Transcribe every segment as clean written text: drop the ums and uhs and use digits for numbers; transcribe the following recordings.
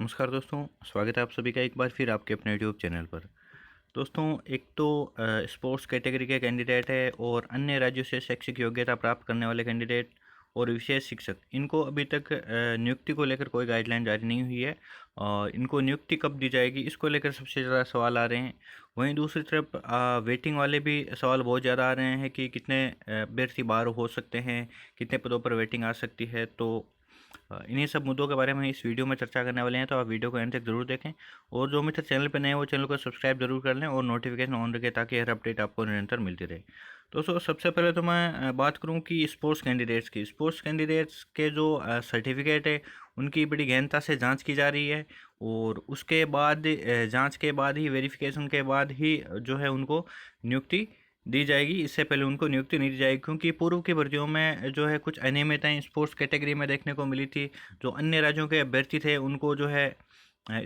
नमस्कार दोस्तों, स्वागत है आप सभी का एक बार फिर आपके अपने यूट्यूब चैनल पर। दोस्तों, एक तो स्पोर्ट्स कैटेगरी के कैंडिडेट है और अन्य राज्यों से शैक्षिक योग्यता प्राप्त करने वाले कैंडिडेट और विशेष शिक्षक, इनको अभी तक नियुक्ति को लेकर कोई गाइडलाइन जारी नहीं हुई है। और इनको नियुक्ति कब दी जाएगी, इसको लेकर सबसे ज़्यादा सवाल आ रहे हैं। वहीं दूसरी तरफ वेटिंग वाले भी सवाल बहुत ज़्यादा आ रहे हैं कि कितने अभ्यर्थी बाहर हो सकते हैं, कितने पदों पर वेटिंग आ सकती है। तो इन्हीं सब मुद्दों के बारे में इस वीडियो में चर्चा करने वाले हैं, तो आप वीडियो को एंड तक जरूर देखें। और जो मित्र चैनल पर नए हैं वो चैनल को सब्सक्राइब जरूर कर लें और नोटिफिकेशन ऑन रखें ताकि हर अपडेट आपको निरंतर मिलती रहे। दोस्तों, सबसे पहले तो मैं बात करूं कि स्पोर्ट्स कैंडिडेट्स की। स्पोर्ट्स कैंडिडेट्स के जो सर्टिफिकेट है उनकी बड़ी गहनता से जांच की जा रही है और उसके बाद जांच के बाद ही, वेरिफिकेशन के बाद ही जो है उनको नियुक्ति दी जाएगी। इससे पहले उनको नियुक्ति नहीं दी जाएगी, क्योंकि पूर्व की भर्तियों में जो है कुछ अनियमितताएं स्पोर्ट्स कैटेगरी में देखने को मिली थी। जो अन्य राज्यों के अभ्यर्थी थे उनको जो है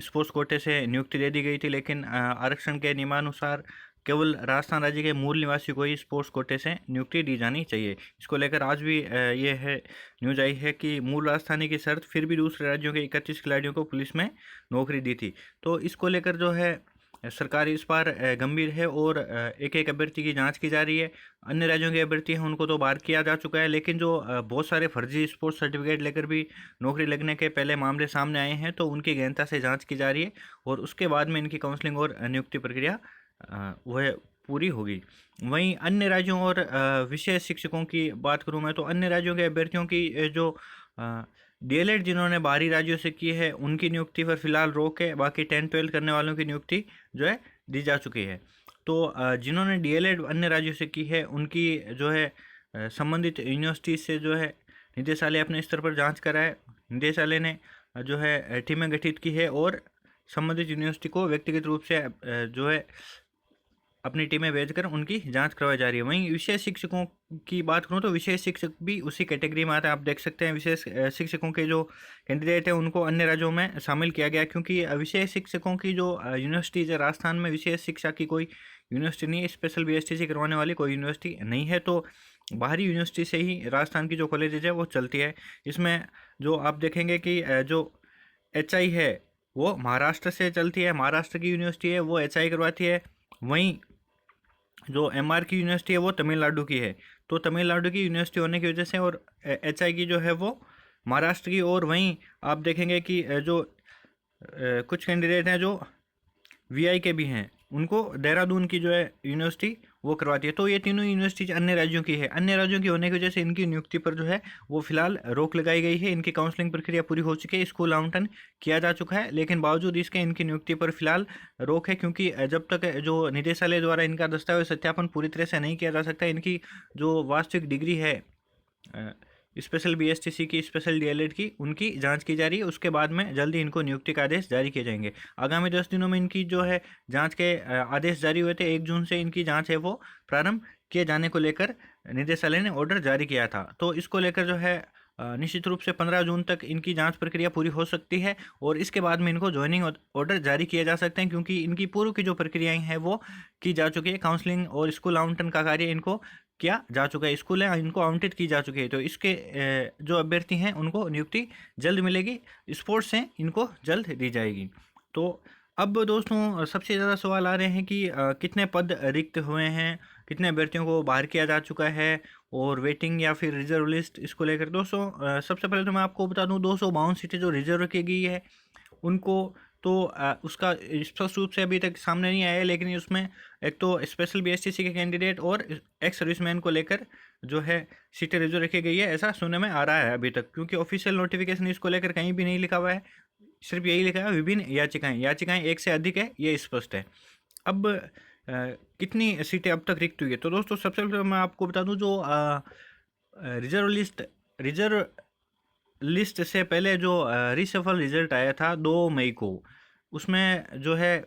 स्पोर्ट्स कोटे से नियुक्ति दे दी गई थी, लेकिन आरक्षण के नियमानुसार केवल राजस्थान राज्य के मूल निवासी को ही स्पोर्ट्स कोटे से नियुक्ति दी जानी चाहिए। इसको लेकर आज भी ये है न्यूज आई है कि मूल राजधानी की शर्त फिर भी दूसरे राज्यों के 31 खिलाड़ियों को पुलिस में नौकरी दी थी। तो इसको लेकर जो है सरकार इस बार गंभीर है और एक एक अभ्यर्थी की जांच की जा रही है। अन्य राज्यों के अभ्यर्थी हैं उनको तो बाहर किया जा चुका है, लेकिन जो बहुत सारे फर्जी स्पोर्ट्स सर्टिफिकेट लेकर भी नौकरी लगने के पहले मामले सामने आए हैं, तो उनकी गहनता से जांच की जा रही है और उसके बाद में इनकी काउंसलिंग और नियुक्ति प्रक्रिया वह पूरी होगी। वहीं अन्य राज्यों और विशेष शिक्षकों की बात करूं मैं, तो अन्य राज्यों के अभ्यर्थियों की जो डीएलएड जिन्होंने बाहरी राज्यों से की है उनकी नियुक्ति पर फिलहाल रोक है। बाकी 10-12 करने वालों की नियुक्ति जो है दी जा चुकी है। तो जिन्होंने डीएलएड अन्य राज्यों से की है उनकी जो है संबंधित यूनिवर्सिटी से जो है निदेशालय अपने स्तर पर जांच करा है। निदेशालय ने जो है टीमें गठित की है और संबंधित यूनिवर्सिटी को व्यक्तिगत रूप से जो है अपनी टीमें भेजकर उनकी जांच करवाई जा रही है। वहीं विशेष शिक्षकों की बात करूं तो विशेष शिक्षक भी उसी कैटेगरी में आते हैं। आप देख सकते हैं विशेष शिक्षकों के जो कैंडिडेट है उनको अन्य राज्यों में शामिल किया गया, क्योंकि विशेष शिक्षकों की जो यूनिवर्सिटीज है, राजस्थान में विशेष शिक्षा की कोई यूनिवर्सिटी नहीं है, स्पेशल बीएसटीसी करवाने वाली कोई यूनिवर्सिटी नहीं है। तो बाहरी यूनिवर्सिटी से ही राजस्थान की जो कॉलेजेज है वो चलती है। इसमें जो आप देखेंगे कि जो एचआई है वो महाराष्ट्र से चलती है, महाराष्ट्र की यूनिवर्सिटी है वो एचआई करवाती है। वहीं जो एमआर की यूनिवर्सिटी है वो तमिलनाडु की है। तो तमिलनाडु की यूनिवर्सिटी होने की वजह से और एचआई की जो है वो महाराष्ट्र की। और वहीं आप देखेंगे कि जो कुछ कैंडिडेट हैं जो वीआई के भी हैं, उनको देहरादून की जो है यूनिवर्सिटी वो करवाती है। तो ये तीनों यूनिवर्सिटी अन्य राज्यों की है। अन्य राज्यों की होने की वजह से इनकी नियुक्ति पर जो है वो फिलहाल रोक लगाई गई है। इनकी काउंसलिंग प्रक्रिया पूरी हो चुकी है, स्कूल आवंटन किया जा चुका है, लेकिन बावजूद इसके इनकी नियुक्ति पर फिलहाल रोक है, क्योंकि जब तक जो निदेशालय द्वारा इनका दस्तावेज सत्यापन पूरी तरह से नहीं किया जा सकता, इनकी जो वास्तविक डिग्री है स्पेशल बीएसटीसी की, स्पेशल डीएलएड की, उनकी जांच की जा रही है। उसके बाद में जल्दी इनको नियुक्ति का आदेश जारी किए जाएंगे। आगामी 10 दिनों में इनकी जो है जांच के आदेश जारी हुए थे। 1 जून से इनकी जांच है वो प्रारंभ किए जाने को लेकर निदेशालय ने ऑर्डर जारी किया था। तो इसको लेकर जो है निश्चित रूप से 15 जून तक इनकी जांच प्रक्रिया पूरी हो सकती है और इसके बाद में इनको ज्वाइनिंग ऑर्डर जारी किए जा सकते हैं, क्योंकि इनकी पूर्व की जो प्रक्रियाएं हैं वो की जा चुकी है। काउंसलिंग और स्कूल आवंटन का कार्य इनको किया जा चुका है, स्कूल है इनको आवंटित की जा चुकी है। तो इसके जो अभ्यर्थी हैं उनको नियुक्ति जल्द मिलेगी, स्पोर्ट्स से इनको जल्द दी जाएगी। तो अब दोस्तों, सबसे ज़्यादा सवाल आ रहे हैं कि कितने पद रिक्त हुए हैं, कितने अभ्यर्थियों को बाहर किया जा चुका है और वेटिंग या फिर रिजर्व लिस्ट, इसको लेकर दोस्तों सबसे पहले तो मैं आपको बता दूं 252 सीटें जो रिजर्व की गई है उनको, तो उसका स्पष्ट रूप से अभी तक सामने नहीं आया है, लेकिन उसमें एक तो स्पेशल बीएसटीसी के कैंडिडेट और एक्स सर्विसमैन को लेकर जो है सीटें रिजर्व रखी गई है, ऐसा सुनने में आ रहा है अभी तक, क्योंकि ऑफिशियल नोटिफिकेशन इसको लेकर कहीं भी नहीं लिखा हुआ है। सिर्फ यही लिखा है विभिन्न याचिकाएं, याचिकाएं एक से अधिक है, ये स्पष्ट है। अब कितनी सीटें अब तक रिक्त हुई है, तो दोस्तों सबसे पहले मैं आपको बता दूं जो रिजर्व लिस्ट से पहले जो रिसफल रिजल्ट आया था 2 मई को, उसमें जो है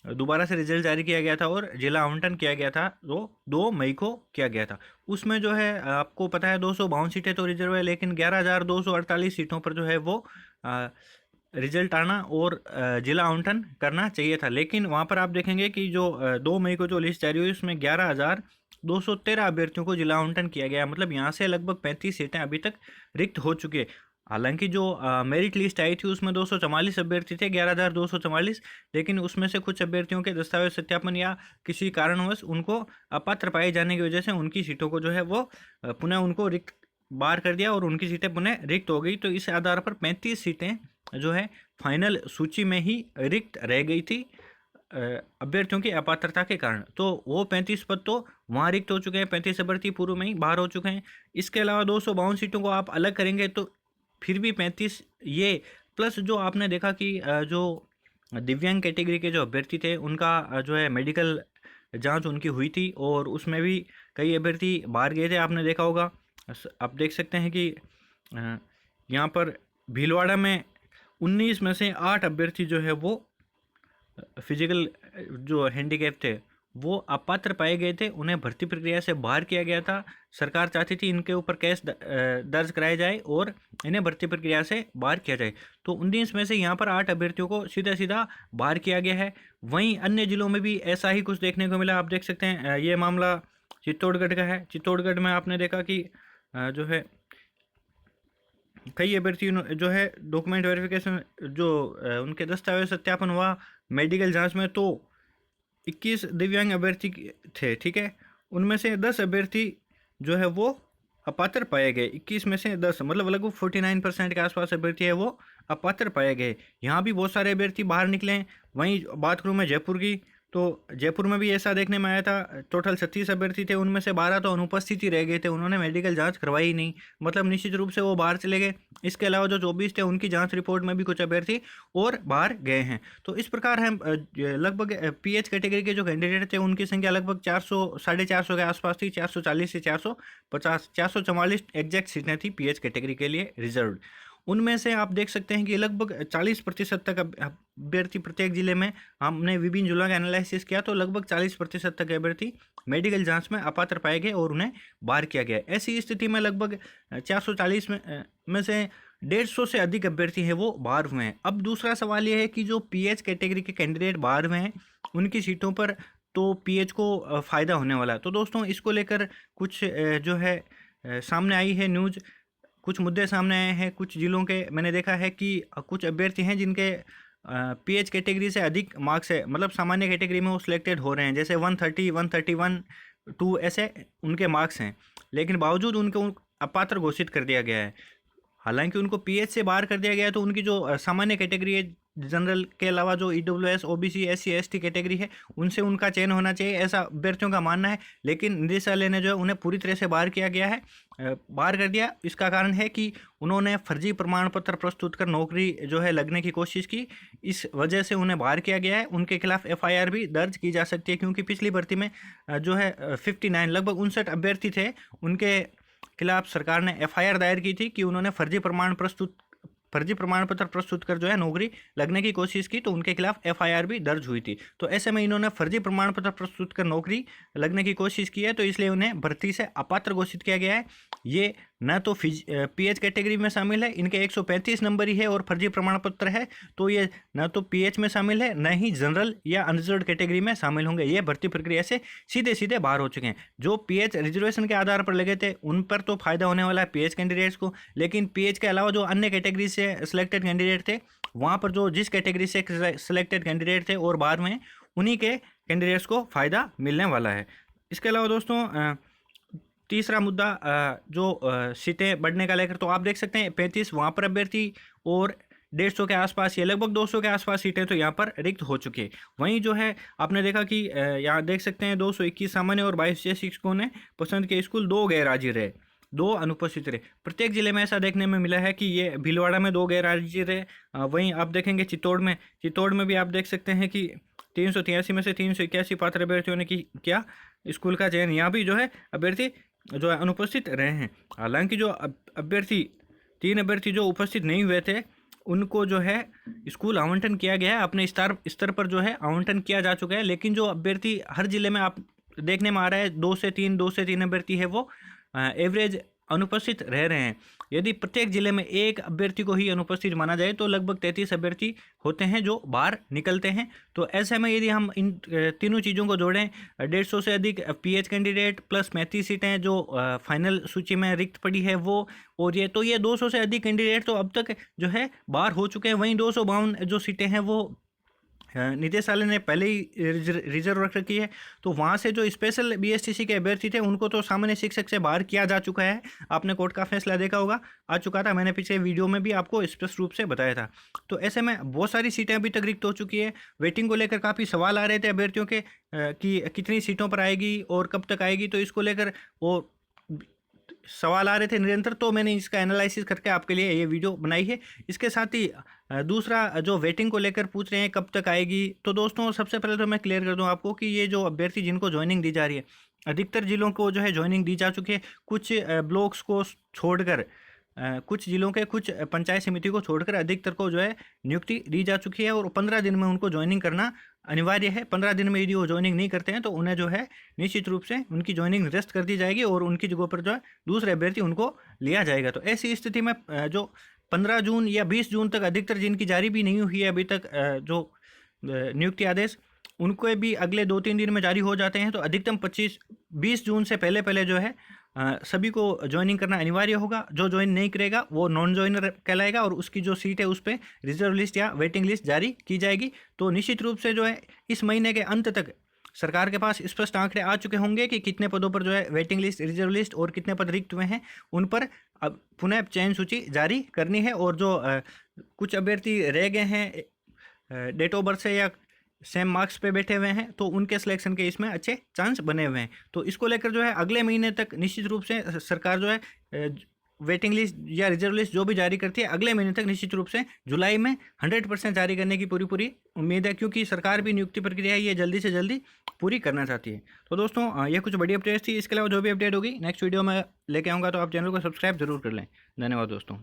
दोबारा से रिजल्ट जारी किया गया था और जिला आवंटन किया गया था, वो 2 मई को किया गया था। उसमें जो है आपको पता है 252 सीटें तो रिजर्व है, लेकिन 11,248 सीटों पर जो है वो रिजल्ट आना और जिला आवंटन करना चाहिए था। लेकिन वहाँ पर आप देखेंगे कि जो 2 मई को जो लिस्ट जारी हुई उसमें 11,213 अभ्यर्थियों को जिला आवंटन किया गया, मतलब यहाँ से लगभग 35 सीटें अभी तक रिक्त हो चुकी है। हालांकि जो मेरिट लिस्ट आई थी उसमें 244 अभ्यर्थी थे, 11,244, लेकिन उसमें से कुछ अभ्यर्थियों के दस्तावेज सत्यापन या किसी कारणवश उनको अपात्र पाए जाने की वजह से उनकी सीटों को जो है वो पुनः उनको रिक्त बाहर कर दिया और उनकी सीटें पुनः रिक्त हो गई। तो इस आधार पर 35 सीटें जो है फाइनल सूची में ही रिक्त रह गई थी अभ्यर्थियों की अपात्रता के कारण। तो वो 35 पद तो वहाँ रिक्त हो चुके हैं, 35 अभ्यर्थी पूर्व में ही बाहर हो चुके हैं। इसके अलावा 252 सीटों को आप अलग करेंगे तो फिर भी 35 ये प्लस जो आपने देखा कि जो दिव्यांग कैटेगरी के जो अभ्यर्थी थे उनका जो है मेडिकल जांच उनकी हुई थी और उसमें भी कई अभ्यर्थी बाहर गए थे, आपने देखा होगा। आप देख सकते हैं कि यहाँ पर भीलवाड़ा में 19 में से 8 अभ्यर्थी जो है वो फिजिकल जो हैंडीकैप थे वो अपात्र पाए गए थे, उन्हें भर्ती प्रक्रिया से बाहर किया गया था। सरकार चाहती थी इनके ऊपर केस दर्ज कराया जाए और इन्हें भर्ती प्रक्रिया से बाहर किया जाए। तो 19 में से यहाँ पर 8 अभ्यर्थियों को सीधा सीधा बाहर किया गया है। वहीं अन्य जिलों में भी ऐसा ही कुछ देखने को मिला। आप देख सकते हैं ये मामला चित्तौड़गढ़ का है। चित्तौड़गढ़ में आपने देखा कि जो है कई अभ्यर्थी जो है डॉक्यूमेंट वेरिफिकेशन जो उनके दस्तावेज सत्यापन हुआ मेडिकल जांच में, तो 21 दिव्यांग अभ्यर्थी थे, ठीक है। उनमें से 10 अभ्यर्थी जो है वो अपात्र पाए गए। 21 में से 10 मतलब लगभग 49% के आसपास अभ्यर्थी है वो अपात्र पाए गए। यहाँ भी बहुत सारे अभ्यर्थी बाहर निकले हैं। वहीं बात करूँ मैं जयपुर की, तो जयपुर में भी ऐसा देखने में आया था। टोटल 36 अभ्यर्थी थे, उनमें से 12 तो अनुपस्थित ही रह गए थे, उन्होंने मेडिकल जांच करवाई ही नहीं, मतलब निश्चित रूप से वो बाहर चले गए। इसके अलावा जो 24 थे उनकी जांच रिपोर्ट में भी कुछ अभ्यर्थी और बाहर गए हैं। तो इस प्रकार हम लगभग पीएच कैटेगरी के जो कैंडिडेट थे उनकी संख्या लगभग 400 450 के आसपास थी। 440 से 450 444 एग्जैक्ट सीटें थी पीएच कैटेगरी के लिए रिजर्व। उनमें से आप देख सकते हैं कि लगभग 40% तक अभ्यर्थी प्रत्येक जिले में, हमने विभिन्न जिलों का एनालिसिस किया तो लगभग 40% तक अभ्यर्थी मेडिकल जांच में अपात्र पाए गए और उन्हें बाहर किया गया। ऐसी स्थिति में लगभग 440 में से 150 से अधिक अभ्यर्थी हैं वो बाहर हुए हैं। अब दूसरा सवाल यह है कि जो पीएच कैटेगरी के कैंडिडेट बाहर हुए हैं उनकी सीटों पर तो पीएच को फ़ायदा होने वाला है। तो दोस्तों इसको लेकर कुछ जो है सामने आई है न्यूज़, कुछ मुद्दे सामने आए हैं। कुछ जिलों के मैंने देखा है कि कुछ अभ्यर्थी हैं जिनके पीएच कैटेगरी से अधिक मार्क्स है, मतलब सामान्य कैटेगरी में वो सिलेक्टेड हो रहे हैं, जैसे 130 131 2 ऐसे उनके मार्क्स हैं, लेकिन बावजूद उनको अपात्र घोषित कर दिया गया है। हालांकि उनको पीएच से बाहर कर दिया गया है, तो उनकी जो सामान्य कैटेगरी है जनरल के अलावा जो EWS OBC SC ST category है उनसे उनका चयन होना चाहिए, ऐसा अभ्यर्थियों का मानना है। लेकिन निदेशालय ने जो है उन्हें पूरी तरह से बाहर किया गया है, बाहर कर दिया। इसका कारण है कि उन्होंने फर्जी प्रमाण पत्र प्रस्तुत कर नौकरी जो है लगने की कोशिश की, इस वजह से उन्हें बाहर किया गया है। उनके खिलाफ एफआईआर भी दर्ज की जा सकती है, क्योंकि पिछली भर्ती में जो है 59 लगभग 59 अभ्यर्थी थे, उनके खिलाफ सरकार ने एफआईआर दायर की थी कि उन्होंने फर्जी प्रमाण पत्र प्रस्तुत कर जो है नौकरी लगने की कोशिश की, तो उनके खिलाफ एफआईआर भी दर्ज हुई थी। तो ऐसे में इन्होंने फर्जी प्रमाण पत्र प्रस्तुत कर नौकरी लगने की कोशिश की है, तो इसलिए उन्हें भर्ती से अपात्र घोषित किया गया है। ये न तो पीएच कैटेगरी में शामिल है, इनके 135 नंबर ही है और फर्जी प्रमाण पत्र है, तो ये न तो पीएच में शामिल है, न ही जनरल या अनरिजर्व्ड कैटेगरी में शामिल होंगे। ये भर्ती प्रक्रिया से सीधे सीधे बाहर हो चुके हैं। जो पीएच रिजर्वेशन के आधार पर लगे थे उन पर तो फायदा होने वाला है पीएच कैंडिडेट्स को, लेकिन पीएच के अलावा जो अन्य कैटेगरी से सिलेक्टेड कैंडिडेट थे वहाँ पर जो जिस कैटेगरी से सिलेक्टेड कैंडिडेट थे और बाहर में, उन्हीं के कैंडिडेट्स को फ़ायदा मिलने वाला है। इसके अलावा दोस्तों तीसरा मुद्दा जो सीटें बढ़ने का लेकर, तो आप देख सकते हैं 35 वहाँ पर अभ्यर्थी और 150 के आसपास, ये लगभग 200 के आसपास सीटें तो यहाँ पर रिक्त हो चुकी है। वहीं जो है आपने देखा कि यहाँ देख सकते हैं 221 सामान्य और 22 शिक्षकों ने पसंद के स्कूल 2 गैर हाजिर रहे, 2 अनुपस्थित रहे। प्रत्येक जिले में ऐसा देखने में मिला है कि ये भीलवाड़ा में 2 गैर हाजिर रहे। वहीं आप देखेंगे चित्तौड़ में भी आप देख सकते हैं कि 383 में से 381 पात्र अभ्यर्थियों ने किया स्कूल का चयन, यहाँ भी जो है अभ्यर्थी जो है अनुपस्थित रहे हैं। हालांकि जो अभ्यर्थी 3 अभ्यर्थी जो उपस्थित नहीं हुए थे उनको जो है स्कूल आवंटन किया गया है, अपने स्तर पर जो है आवंटन किया जा चुका है। लेकिन जो अभ्यर्थी हर जिले में आप देखने में आ रहा है 2 से 3 अभ्यर्थी है वो एवरेज अनुपस्थित रह रहे हैं। यदि प्रत्येक जिले में एक अभ्यर्थी को ही अनुपस्थित माना जाए तो लगभग 33 अभ्यर्थी होते हैं जो बाहर निकलते हैं। तो ऐसे में यदि हम इन तीनों चीज़ों को जोड़ें, 150 से अधिक पीएच कैंडिडेट प्लस 35 सीटें जो फाइनल सूची में रिक्त पड़ी है वो, और ये 200 से अधिक कैंडिडेट तो अब तक जो है बाहर हो चुके हैं। वहीं 252 जो सीटें हैं वो निदेशालय ने पहले ही रिजर्व रख रखी है। तो वहाँ से जो स्पेशल बीएसटीसी के अभ्यर्थी थे उनको तो सामान्य शिक्षक से बाहर किया जा चुका है। आपने कोर्ट का फैसला देखा होगा, आ चुका था, मैंने पिछले वीडियो में भी आपको स्पष्ट रूप से बताया था। तो ऐसे में बहुत सारी सीटें अभी तक रिक्त हो चुकी है। वेटिंग को लेकर काफ़ी सवाल आ रहे थे अभ्यर्थियों के कि कितनी सीटों पर आएगी और कब तक आएगी। तो इसको लेकर वो सवाल आ रहे थे निरंतर, तो मैंने इसका एनालिसिस करके आपके लिए ये वीडियो बनाई है। इसके साथ ही दूसरा जो वेटिंग को लेकर पूछ रहे हैं कब तक आएगी, तो दोस्तों सबसे पहले तो मैं क्लियर कर दूं आपको कि ये जो अभ्यर्थी जिनको ज्वाइनिंग दी जा रही है, अधिकतर जिलों को जो है ज्वाइनिंग दी जा चुकी है। कुछ ब्लॉक्स को छोड़कर, कुछ जिलों के कुछ पंचायत समिति को छोड़कर अधिकतर को जो है नियुक्ति दी जा चुकी है और 15 दिन में उनको ज्वाइनिंग करना अनिवार्य है। 15 दिन में यदि वो ज्वाइनिंग नहीं करते हैं तो उन्हें जो है निश्चित रूप से उनकी ज्वाइनिंग निरस्त कर दी जाएगी और उनकी जगह पर जो है दूसरे अभ्यर्थी उनको लिया जाएगा। तो ऐसी स्थिति में जो 15 जून या 20 जून तक अधिकतर जिनकी जारी भी नहीं हुई है अभी तक जो नियुक्ति आदेश, उनको भी अगले 2-3 दिन में जारी हो जाते हैं। तो अधिकतम 20 जून से पहले पहले जो है सभी को ज्वाइनिंग करना अनिवार्य होगा। जो ज्वाइन नहीं करेगा वो नॉन ज्वाइनर कहलाएगा और उसकी जो सीट है उस पर रिजर्व लिस्ट या वेटिंग लिस्ट जारी की जाएगी। तो निश्चित रूप से जो है इस महीने के अंत तक सरकार के पास स्पष्ट आंकड़े आ चुके होंगे कि कितने पदों पर जो है वेटिंग लिस्ट, रिजर्व लिस्ट और कितने पद रिक्त हुए हैं। उन पर अब पुनः चयन सूची जारी करनी है और जो कुछ अभ्यर्थी रह गए हैं डेट ऑफ बर्थ से या सेम मार्क्स पे बैठे हुए हैं तो उनके सिलेक्शन के इसमें अच्छे चांस बने हुए हैं। तो इसको लेकर जो है अगले महीने तक निश्चित रूप से सरकार जो है वेटिंग लिस्ट या रिजर्व लिस्ट जो भी जारी करती है अगले महीने तक निश्चित रूप से जुलाई में 100% जारी करने की पूरी उम्मीद है, क्योंकि सरकार भी नियुक्ति प्रक्रिया ये जल्दी से जल्दी पूरी करना चाहती है। तो दोस्तों ये कुछ बड़ी अपडेट्स थी। इसके अलावा जो भी अपडेट होगी नेक्स्ट वीडियो में लेके आऊँगा, तो आप चैनल को सब्सक्राइब जरूर कर लें। धन्यवाद दोस्तों।